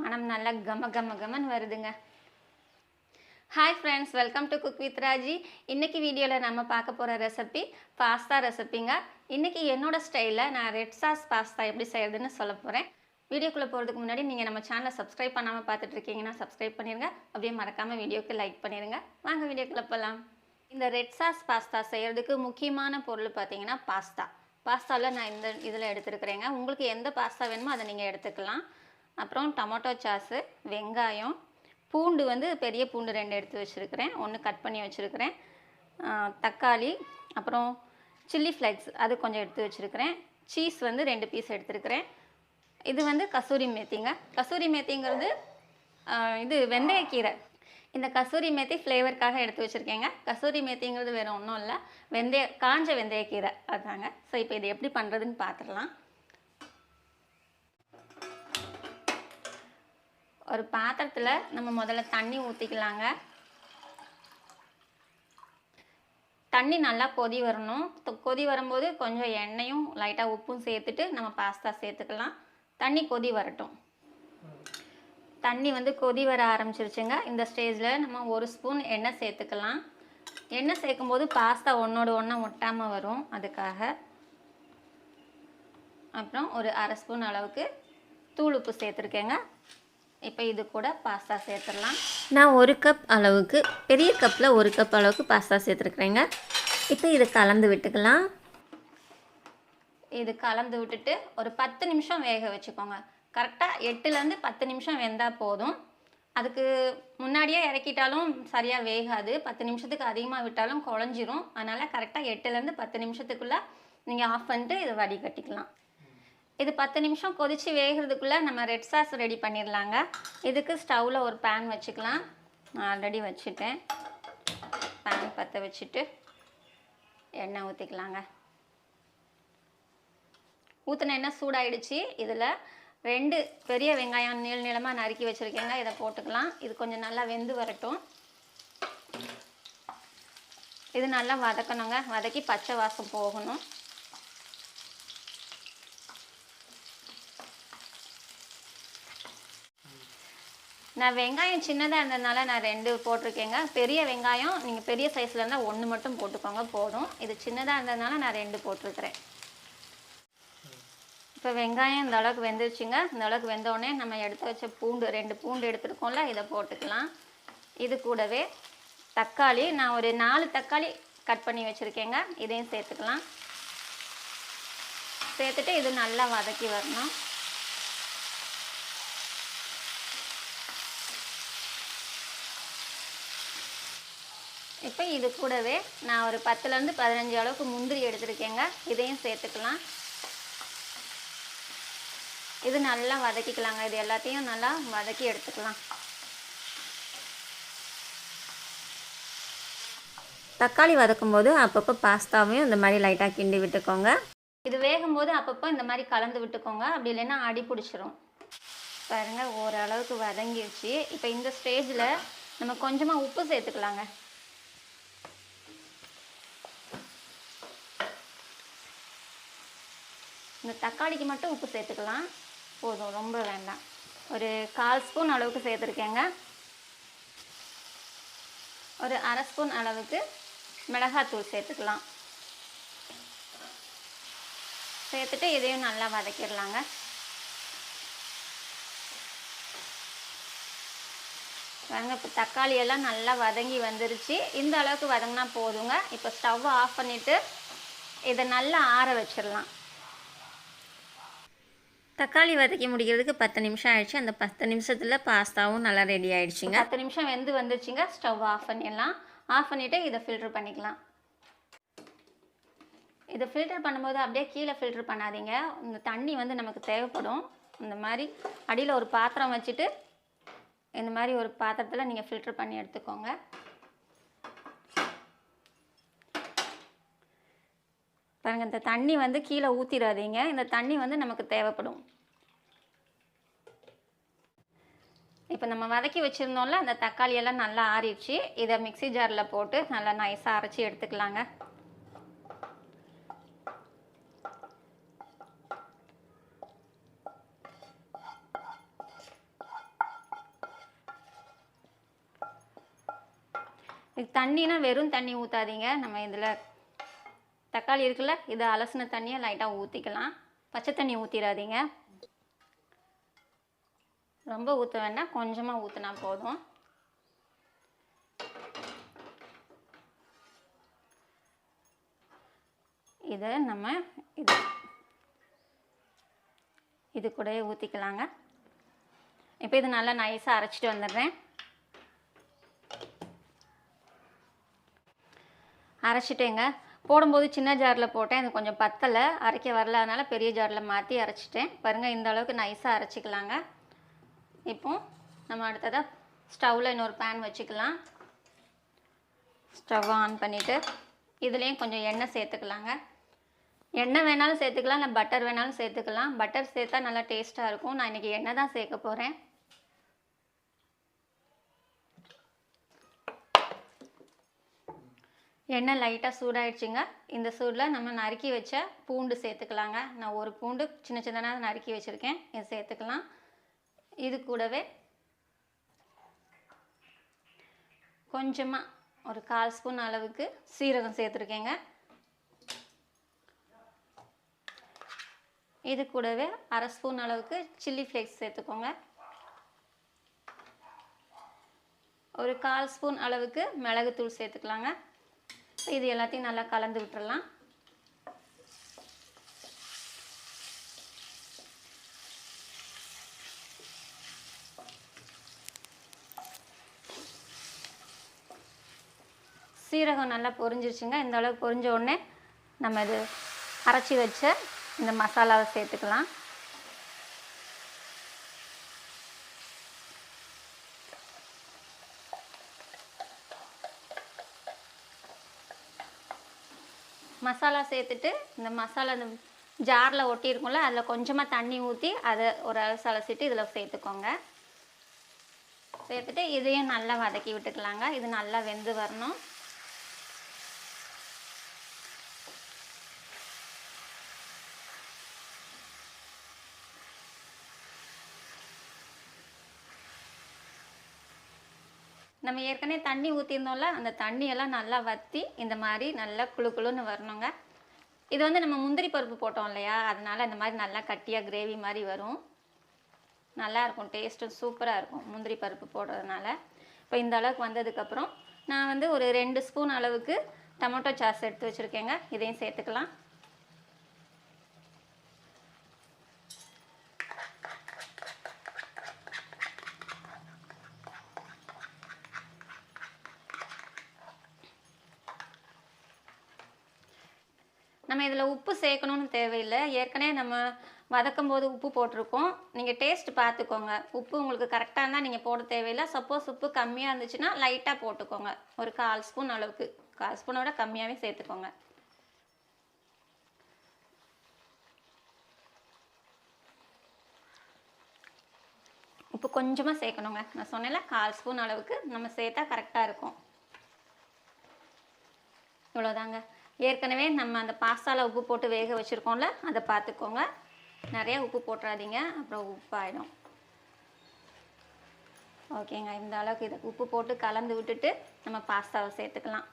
மனம் நல்லா கம கம கமன்னு வருதுங்க. Hi friends, welcome to cook with Raji. இன்றைக்கி வீடியோவில் நம்ம பார்க்க போகிற ரெசிபி பாஸ்தா ரெசிபிங்க. இன்றைக்கி என்னோட ஸ்டைலில் நான் ரெட் சாஸ் பாஸ்தா எப்படி செய்கிறதுன்னு சொல்ல போகிறேன். வீடியோக்குள்ளே போகிறதுக்கு முன்னாடி நீங்கள் நம்ம சேனலை சப்ஸ்கிரைப் பண்ணாமல் பார்த்துட்டு இருக்கீங்கன்னா சப்ஸ்கிரைப் பண்ணிடுங்க. அப்படியே மறக்காமல் வீடியோக்கு லைக் பண்ணிடுங்க. வாங்க வீடியோக்குள்ளே போகலாம். இந்த ரெட் சாஸ் பாஸ்தா செய்கிறதுக்கு முக்கியமான பொருள் பார்த்தீங்கன்னா பாஸ்தாவில் நான் இந்த இதில் எடுத்துருக்குறேங்க. உங்களுக்கு எந்த பாஸ்தா வேணுமோ அதை நீங்கள் எடுத்துக்கலாம். அப்புறம் டொமேட்டோ சாஸு, வெங்காயம், பூண்டு பெரிய பூண்டு 2 எடுத்து வச்சுருக்கிறேன், 1 கட் பண்ணி வச்சுருக்கிறேன், தக்காளி, அப்புறம் சில்லி ஃப்ளேக்ஸ் அது கொஞ்சம் எடுத்து வச்சுருக்கிறேன், சீஸ் 2 பீஸ் எடுத்துருக்கிறேன். இது கசூரி மேத்திங்க. கசூரி மேத்திங்கிறது இது வெந்தயக்கீரை. இந்த கசூரி மேத்தி ஃப்ளேவருக்காக எடுத்து வச்சுருக்கேங்க. கசூரி மேத்திங்கிறது வேறு ஒன்றும் இல்லை, காஞ்ச வெந்தயக்கீரை அதுதாங்க. ஸோ இப்போ இது எப்படி பண்ணுறதுன்னு பார்த்துடலாம். ஒரு பாத்திரத்தில் நம்ம முதல்ல தண்ணி ஊற்றிக்கலாங்க. தண்ணி நல்லா கொதி வரணும். கொதி வரும்போது கொஞ்சம் எண்ணெயும் லைட்டாக உப்பும் சேர்த்துட்டு நம்ம பாஸ்தா சேர்த்துக்கலாம். தண்ணி கொதி வரட்டும். தண்ணி கொதி வர ஆரம்பிச்சிருச்சுங்க. இந்த ஸ்டேஜில் நம்ம 1 ஸ்பூன் எண்ணெய் சேர்த்துக்கலாம். எண்ணெய் சேர்க்கும்போது பாஸ்தா ஒன்றோடு ஒன்றா ஒட்டாமல் வரும், அதுக்காக. அப்புறம் ஒரு 1/2 ஸ்பூன் அளவுக்கு தூள் உப்பு சேர்த்துருக்கேங்க. இப்போ இது கூட பாஸ்தா சேர்த்துடலாம். நான் 1 கப் அளவுக்கு, பெரிய கப்பில் 1 கப் அளவுக்கு பாஸ்தா சேர்த்துருக்குறேங்க. இப்போ இதை கலந்து விட்டுக்கலாம். இது கலந்து விட்டுட்டு ஒரு 10 நிமிஷம் வேக வச்சுக்கோங்க. கரெக்டாக 8லேருந்து 10 நிமிஷம் வெந்தால் போதும். அதுக்கு முன்னாடியே இறக்கிட்டாலும் சரியாக வேகாது. 10 நிமிஷத்துக்கு அதிகமாக விட்டாலும் குழஞ்சிரும். அதனால் கரெக்டாக 8லேருந்து 10 நிமிஷத்துக்குள்ளே நீங்கள் ஆஃப் பண்ணிட்டு இதை வடிகட்டிக்கலாம். இது 10 நிமிஷம் கொதித்து வேகிறதுக்குள்ளே நம்ம ரெட் சாஸ் ரெடி பண்ணிடலாங்க. இதுக்கு ஸ்டவ்வில் ஒரு பேன் வச்சுக்கலாம். நான் ஆல்ரெடி வச்சுட்டேன். பேன் பற்ற வச்சுட்டு எண்ணெய் ஊற்றிக்கலாங்க. ஊற்றின எண்ணெய் சூடாயிடுச்சு. இதில் 2 பெரிய வெங்காயம் நீளமாக நறுக்கி வச்சுருக்கேங்க. இதை போட்டுக்கலாம். இது கொஞ்சம் நல்லா வெந்து வரட்டும். இது நல்லா வதக்கணுங்க. வதக்கி பச்சை வாசம் போகணும். நான் வெங்காயம் சின்னதாக இருந்ததுனால நான் 2 போட்டிருக்கேங்க. பெரிய வெங்காயம் நீங்கள் பெரிய சைஸில் இருந்தால் 1 மட்டும் போட்டுக்கோங்க, போதும். இது சின்னதாக இருந்ததுனால நான் 2 போட்டிருக்கிறேன். இப்போ வெங்காயம் இந்த அளவுக்கு வெந்துருச்சுங்க. இந்த அளவுக்கு வெந்தோடனே நம்ம எடுத்து வச்ச பூண்டு 2 பூண்டு எடுத்துருக்கோம்ல, இதை போட்டுக்கலாம். இது கூடவே தக்காளி, நான் ஒரு 4 தக்காளி கட் பண்ணி வச்சுருக்கேங்க. இதையும் சேர்த்துக்கலாம். சேர்த்துட்டு இது நல்லா வதக்கி வரணும். இப்போ இது கூடவே நான் ஒரு 10லேருந்து 15 அளவுக்கு முந்திரி எடுத்துருக்கேங்க. இதையும் சேர்த்துக்கலாம். இது நல்லா வதக்கிக்கலாங்க. இது எல்லாத்தையும் நல்லா வதக்கி எடுத்துக்கலாம். தக்காளி வதக்கும்போது அப்பப்போ பாஸ்தாவையும் இந்த மாதிரி லைட்டாக கிண்டி விட்டுக்கோங்க. இது வேகும்போது அப்பப்போ இந்த மாதிரி கலந்து விட்டுக்கோங்க, அப்படி இல்லைன்னா அடி பிடிச்சிரும். பாருங்கள், ஓரளவுக்கு வதங்கிடுச்சு. இப்போ இந்த ஸ்டேஜில் நம்ம கொஞ்சமாக உப்பு சேர்த்துக்கலாங்க. இந்த தக்காளிக்கு மட்டும் உப்பு சேர்த்துக்கலாம், போதும், ரொம்ப வேண்டாம். ஒரு 1/4 ஸ்பூன் அளவுக்கு சேர்த்துருக்கேங்க. ஒரு 1/2 ஸ்பூன் அளவுக்கு மிளகாத்தூள் சேர்த்துக்கலாம். சேர்த்துட்டு இதையும் நல்லா வதக்கிடலாங்க. பாருங்க, இப்போ தக்காளி எல்லாம் நல்லா வதங்கி வந்துருச்சு. இந்த அளவுக்கு வதங்கினா போதுங்க. இப்போ ஸ்டவ் ஆஃப் பண்ணிவிட்டு இதை நல்லா ஆற வச்சிடலாம். தக்காளி வதக்கி முடிக்கிறதுக்கு 10 நிமிஷம் ஆயிடுச்சு. அந்த 10 நிமிஷத்தில் பாஸ்தாவும் நல்லா ரெடி ஆகிடுச்சிங்க. 10 நிமிஷம் வெந்து வந்துருச்சுங்க. ஸ்டவ் ஆஃப் பண்ணிடலாம். ஆஃப் பண்ணிவிட்டு இதை ஃபில்ட்ரு பண்ணிக்கலாம். இதை ஃபில்டர் பண்ணும்போது அப்படியே கீழே ஃபில்ட்ரு பண்ணாதீங்க. இந்த தண்ணி நமக்கு தேவைப்படும். இந்த மாதிரி அடியில் ஒரு பாத்திரம் வச்சுட்டு இந்த மாதிரி ஒரு பாத்திரத்தில் நீங்கள் ஃபில்ட்ரு பண்ணி எடுத்துக்கோங்க. பாருங்கள், இந்த தண்ணி கீழே ஊற்றிடாதீங்க. இந்த தண்ணி நமக்கு தேவைப்படும். இப்போ நம்ம வதக்கி வச்சுருந்தோம்ல, அந்த தக்காளியெல்லாம் நல்லா ஆறிடுச்சு. இதை மிக்ஸி ஜாரில் போட்டு நல்லா நைஸாக அரைச்சி எடுத்துக்கலாங்க. இது தண்ணினா வெறும் தண்ணி ஊற்றாதீங்க. நம்ம இதில் தக்காளி இருக்குல்ல, இதை அலசின தண்ணியை லைட்டாக ஊற்றிக்கலாம். பச்சை தண்ணி ஊற்றிடாதீங்க. ரொம்ப ஊற்ற வேண்டாம், கொஞ்சமாக ஊற்றினா போதும். இதை நம்ம இது கூடவே ஊற்றிக்கலாங்க. இப்போ இது நல்லா நைஸாக அரைச்சிட்டு வந்துடுறேன். அரைச்சிட்டேங்க. போடும்போது சின்ன ஜாரில் போட்டேன், அது கொஞ்சம் பத்தலை, அரைக்க வரல, அதனால் பெரிய ஜாரில் மாற்றி அரைச்சிட்டேன். பாருங்கள், இந்த அளவுக்கு நைஸாக அரைச்சிக்கலாங்க. இப்போ நம்ம அடுத்ததாக ஸ்டவ்வில் இன்னொரு பேன் வச்சுக்கலாம். ஸ்டவ் ஆன் பண்ணிவிட்டு இதுலேயும் கொஞ்சம் எண்ணெய் சேர்த்துக்கலாங்க. எண்ணெய் வேணாலும் சேர்த்துக்கலாம், இல்லை பட்டர் வேணாலும் சேர்த்துக்கலாம். பட்டர் சேர்த்தா நல்லா டேஸ்ட்டாக இருக்கும். நான் இன்றைக்கி எண்ணெய் தான் சேர்க்க போகிறேன். எண்ணெய் லைட்டாக சூடாயிடுச்சுங்க. இந்த சூடில் நம்ம நறுக்கி வச்ச பூண்டு சேர்த்துக்கலாங்க. நான் ஒரு பூண்டு சின்ன சின்னதாக நறுக்கி வச்சுருக்கேன், இதை சேர்த்துக்கலாம். இது கூடவே கொஞ்சமாக ஒரு 1/4 ஸ்பூன் அளவுக்கு சீரகம் சேர்த்துருக்கேங்க. இது கூடவே 1/2 ஸ்பூன் அளவுக்கு சில்லி ஃப்ளேக்ஸ் சேர்த்துக்கோங்க. ஒரு 1/4 ஸ்பூன் அளவுக்கு மிளகுத்தூள் சேர்த்துக்கலாங்க. இது எல்லாத்தையும் நல்லா கலந்து விட்டுறலாம். சீரகம் நல்லா பொரிஞ்சிருச்சுங்க. இந்த அளவுக்கு பொரிஞ்ச உடனே நம்ம இது அரைச்சி வச்ச இந்த மசாலாவை சேர்த்துக்கலாம். மசாலா சேர்த்துட்டு இந்த மசாலா இந்த ஜாரில் ஒட்டியிருக்கும்ல, அதில் கொஞ்சமாக தண்ணி ஊற்றி அதை ஒரு அலசிட்டு இதில் சேர்த்துக்கோங்க. சேர்த்துட்டு இதையும் நல்லா வதக்கி விட்டுக்கலாங்க. இது நல்லா வெந்து வரணும். நம்ம ஏற்கனவே தண்ணி ஊற்றிருந்தோம்ல, அந்த தண்ணியெல்லாம் நல்லா வற்றி இந்த மாதிரி நல்லா குழு குழுன்னு வரணுங்க. இது வந்து நம்ம முந்திரி பருப்பு போட்டோம் இல்லையா, அதனால் இந்த மாதிரி நல்லா கட்டியாக கிரேவி மாதிரி வரும். நல்லாயிருக்கும், டேஸ்ட்டும் சூப்பராக இருக்கும் முந்திரி பருப்பு போடுறதுனால. இப்போ இந்த அளவுக்கு வந்ததுக்கப்புறம் நான் வந்து ஒரு 2 ஸ்பூன் அளவுக்கு டொமேட்டோ சாஸ் எடுத்து வச்சுருக்கேங்க. இதையும் சேர்த்துக்கலாம். நம்ம இதில் உப்பு சேர்க்கணும்னு தேவையில்லை, ஏற்கனவே நம்ம வதக்கும் போது உப்பு போட்டிருக்கோம். நீங்கள் டேஸ்ட் பார்த்துக்கோங்க. உப்பு உங்களுக்கு கரெக்டாக இருந்தால் நீங்கள் போட தேவையில்லை. சப்போஸ் உப்பு கம்மியாக இருந்துச்சுன்னா லைட்டாக போட்டுக்கோங்க. ஒரு 1/4 ஸ்பூன் அளவுக்கு, 1/4 ஸ்பூனோட கம்மியாகவே சேர்த்துக்கோங்க. உப்பு கொஞ்சமாக சேர்க்கணுங்க. நான் சொன்னேன்ல, 1/4 ஸ்பூன் அளவுக்கு நம்ம சேர்த்தா கரெக்டாக இருக்கும். இவ்வளோதாங்க. ஏற்கனவே நம்ம அந்த பாஸ்தாவில் உப்பு போட்டு வேக வச்சுருக்கோம்ல, அதை பார்த்துக்கோங்க. நிறைய உப்பு போட்டுறாதீங்க, அப்புறம் உப்பாயிடும். ஓகேங்க, இந்த அளவுக்கு இதை உப்பு போட்டு கலந்து விட்டுட்டு நம்ம பாஸ்தாவை சேர்த்துக்கலாம்.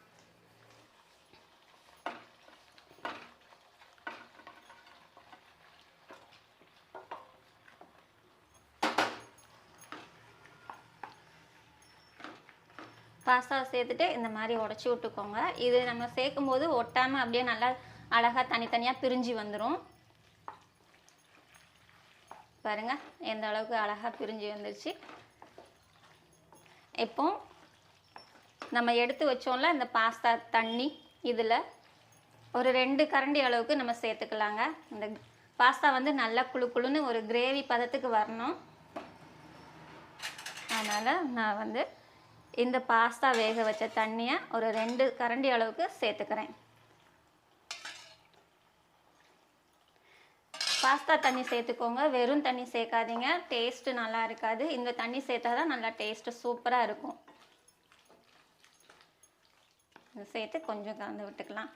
பாஸ்தாவை சேர்த்துட்டு இந்த மாதிரி உடச்சி விட்டுக்கோங்க. இது நம்ம சேர்க்கும் போது ஒட்டாமல் அப்படியே நல்லா அழகாக தனித்தனியாக பிரிஞ்சு வந்துடும். பாருங்கள், எந்த அளவுக்கு அழகாக பிரிஞ்சு வந்துருச்சு. இப்போ நம்ம எடுத்து வச்சோம்ல இந்த பாஸ்தா தண்ணி, இதில் ஒரு 2 கரண்டி அளவுக்கு நம்ம சேர்த்துக்கலாங்க. இந்த பாஸ்தா வந்து நல்லா குழு குழுன்னு ஒரு கிரேவி பதத்துக்கு வரணும். அதனால் நான் வந்து இந்த பாஸ்தா வேக வச்ச தண்ணியை ஒரு 2 கரண்டி அளவுக்கு சேர்த்துக்கிறேன். பாஸ்தா தண்ணி சேர்த்துக்கோங்க, வெறும் தண்ணி சேர்க்காதீங்க, டேஸ்ட்டு நல்லா இருக்காது. இந்த தண்ணி சேர்த்தா தான் நல்லா டேஸ்ட்டு சூப்பராக இருக்கும். சேர்த்து கொஞ்சம் கலந்து விட்டுக்கலாம்.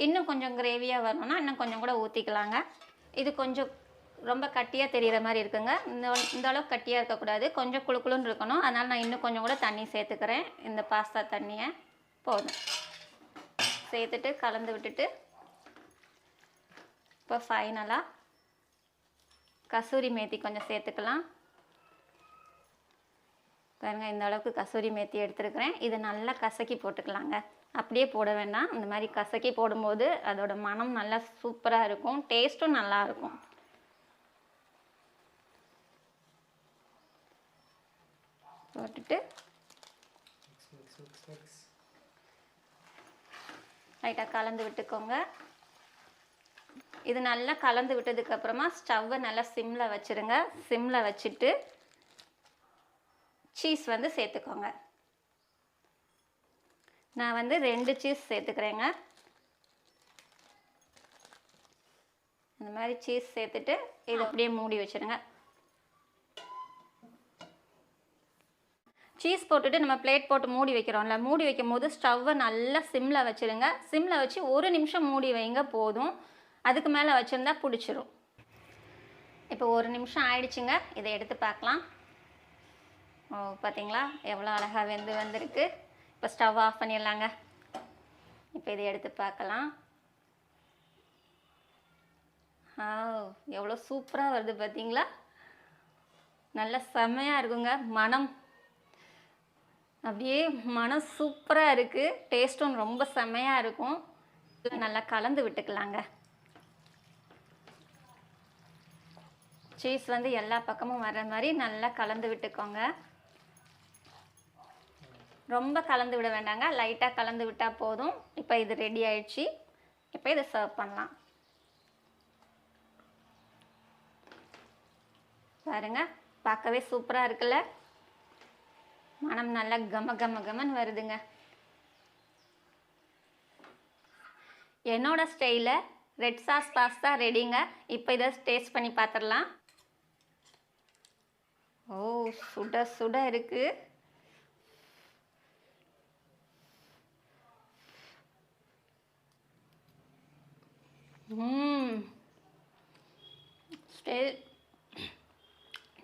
இன்னும் கொஞ்சம் கிரேவியாக வரணும்னா இன்னும் கொஞ்சம் கூட ஊற்றிக்கலாங்க. இது கொஞ்சம் ரொம்ப கட்டியாக தெரிகிற மாதிரி இருக்குங்க. இந்த அளவுக்கு கட்டியாக இருக்கக்கூடாது, கொஞ்சம் குழு குழுன்னு இருக்கணும். அதனால் நான் இன்னும் கொஞ்சம் கூட தண்ணி சேர்த்துக்கிறேன், இந்த பாஸ்தா தண்ணியை. போதும். சேர்த்துட்டு கலந்து விட்டுட்டு இப்போ ஃபைனலாக கசூரி மேத்தி கொஞ்சம் சேர்த்துக்கலாம். பாருங்கள், இந்த அளவுக்கு கசூரி மேத்தி எடுத்துருக்கிறேன். இது நல்லா கசக்கி போட்டுக்கலாங்க. அப்படியே போட வேண்டாம். இந்த மாதிரி கசக்கி போடும்போது அதோட மனம் நல்லா சூப்பராக இருக்கும், டேஸ்ட்டும் நல்லாயிருக்கும். போட்டுட்டு லைட்டாக கலந்து விட்டுக்கோங்க. இது நல்லா கலந்து விட்டதுக்கப்புறமா ஸ்டவ்வை நல்லா சிம்மில் வச்சுருங்க. சிம்மில் வச்சுட்டு சீஸ் வந்து சேர்த்துக்கோங்க. நான் வந்து 2 சீஸ் சேர்த்துக்கிறேங்க. இந்த மாதிரி சீஸ் சேர்த்துட்டு இதை அப்படியே மூடி வச்சுருங்க. சீஸ் போட்டுட்டு நம்ம பிளேட் போட்டு மூடி வைக்கிறோம்ல, மூடி வைக்கும் போது ஸ்டவ்வை நல்லா சிம்மில் வச்சுருங்க. சிம்மில் வச்சு 1 நிமிஷம் மூடி வைங்க போதும். அதுக்கு மேலே வச்சுருந்தா பிடிச்சிரும். இப்போ 1 நிமிஷம் ஆயிடுச்சுங்க. இதை எடுத்து பார்க்கலாம். ஓ, பார்த்தீங்களா எவ்வளோ அழகாக வெந்து வந்திருக்கு. இப்போ ஸ்டவ் ஆஃப் பண்ணிடலாங்க. இப்போ இதை எடுத்து பார்க்கலாம். எவ்வளோ சூப்பராக வருது பார்த்தீங்களா. நல்ல செம்மையாக இருக்குங்க. மனம் அப்படியே மனம் சூப்பராக இருக்குது. டேஸ்ட்டும் ரொம்ப செம்மையாக இருக்கும். நல்லா கலந்து விட்டுக்கலாங்க. சீஸ் வந்து எல்லா பக்கமும் வர்ற மாதிரி நல்லா கலந்து விட்டுக்கோங்க. ரொம்ப கலந்து விட வேண்டாங்க, லைட்டாக கலந்து விட்டால் போதும். இப்போ இது ரெடி ஆயிடுச்சு. இப்போ இதை சர்வ் பண்ணலாம். பாருங்க, பார்க்கவே சூப்பராக இருக்குல்ல. மனம் நல்லா கம கம கமன்னு வருதுங்க. என்னோட ஸ்டைலில் ரெட் சாஸ் பாஸ்தா ரெடிங்க. இப்போ இதை டேஸ்ட் பண்ணி பார்த்துடலாம். ஓ, சுட சுட இருக்கு.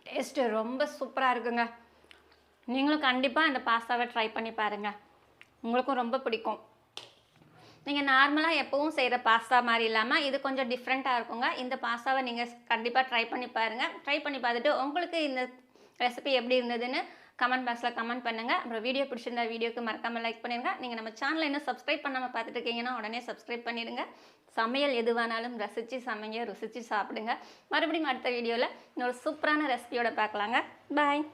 டேஸ்ட்டு ரொம்ப சூப்பராக இருக்குங்க. நீங்களும் கண்டிப்பாக இந்த பாஸ்தாவை ட்ரை பண்ணி பாருங்கள். உங்களுக்கும் ரொம்ப பிடிக்கும். நீங்கள் நார்மலாக எப்பவும் செய்கிற பாஸ்தா மாதிரி இல்லாமல் இது கொஞ்சம் டிஃப்ரெண்ட்டாக இருக்குங்க. இந்த பாஸ்தாவை நீங்கள் கண்டிப்பாக ட்ரை பண்ணி பாருங்கள். ட்ரை பண்ணி பார்த்துட்டு உங்களுக்கு இந்த ரெசிபி எப்படி இருந்ததுன்னு கமெண்ட் பாக்ஸில் கமெண்ட் பண்ணுங்கள். அப்புறம் வீடியோ பிடிச்சிருந்தா வீடியோக்கு மறக்காமல் லைக் பண்ணிடுங்க. நீங்கள் நம்ம சேனலை இன்னும் சப்ஸ்கிரைப் பண்ணாமல் பார்த்துட்டு இருக்கீங்கன்னா உடனே சப்ஸ்கிரைப் பண்ணிடுங்க. சமையல் எதுவானாலும் ரசித்து சமைங்க, ருசித்து சாப்பிடுங்க. மறுபடியும் அடுத்த வீடியோவில் இன்னொரு சூப்பரான ரெசிபியோட பார்க்கலாங்க. பாய்.